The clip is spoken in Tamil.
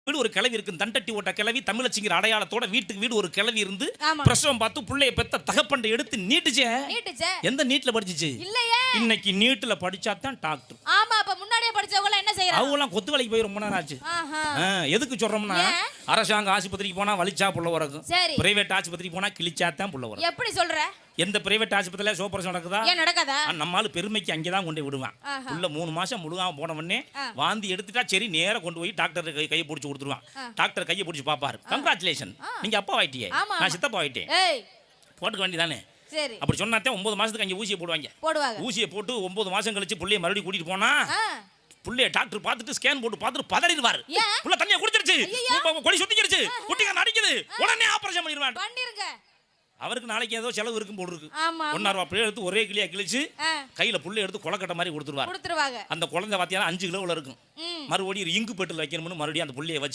வீடு ஒரு கிளவி இருக்கு, தண்டட்டி ஓட்ட கிளவி, தமிழச்சிங்கிற அடையாளத்தோட வீட்டுக்கு வீடு ஒரு கிளவி இருந்து ஆமா. பிரசவம் பார்த்து புள்ளைய பெத்த தகப்பண்டை எடுத்து நீட்டுச்சே. எந்த நீட்ல படிச்சுச்சு? இல்லையே. இன்னைக்கு நீட்ல படிச்சாதான் டாக்டர். ஆமா, அப்ப முன்னாடியே படிச்சவங்க என்ன செய்யறாங்க? அவங்க எல்லாம் கொத்து வேலைக்கு போய் ரொம்ப நேரம் ஆச்சு. எதுக்கு சொல்றோம்னா, அரசாங்க ஆஸ்பத்திரிக்கு போனா வலிச்சா புள்ள வரக்கும், பிரைவேட் ஆஸ்பத்திரிக்கு போனா கிழிச்சாதான் புள்ள வரும். எப்படி சொல்ற? எந்த பிரைவேட் ஆஸ்பத்திரியில சோப்பரேஷன் நடக்குதா? ஏன் நடக்காதா? நம்மால பெருமைக்கு அங்கேதான் கொண்டு விடுவான். உள்ள 3 மாசம் முழுகாம போன உடனே வாந்தி எடுத்துட்டா சரி நேரா கொண்டு போய் டாக்டர் கையை பிடிச்சி கொடுத்துருவான். டாக்டர் கையை பிடிச்சி பாப்பாரு, கங்க்ராச்சுலேஷன் நீங்க அப்பா ஆயிட்டியே, நான் சித்தப்பா ஆயிட்டேன், போட்டுக்க வேண்டியதானே. அப்படி சொன்னாத்தே 9 மாசத்துக்கு அங்கே ஊசியை போடுவாங்க. ஊசியை போட்டு 9 மாசம் கழிச்சு புள்ளைய மறுபடியும் கூட்டிட்டு போனா புள்ளைய டாக்டர் பார்த்துட்டு ஸ்கேன் போட்டு பார்த்துட்டு பதறிடுவாரு. புள்ள தண்ணியை குடிச்சிருச்சு, கொடி சுத்திக்கிடுச்சு, குட்டிக்காரன் அடிக்குது, உடனே ஆபரேஷன் பண்ணிடுவாங்க. அவருக்கு நாளைக்கு ஏதோ செலவு இருக்கும் போல் இருக்கு. 1.5 ரூபா பிள்ளை எடுத்து ஒரே கிளியா கிழிச்சு கையில புள்ளை எடுத்து கொலக்கட்டை மாதிரி கொடுத்துருவாங்க. அந்த குழந்தை பாத்தீங்கன்னா 5 கிலோல இருக்கும். மறுபடியும் இங்கு பெட்டில் வைக்கணும்னு மறுபடியும் அந்த புள்ளைய வச்சு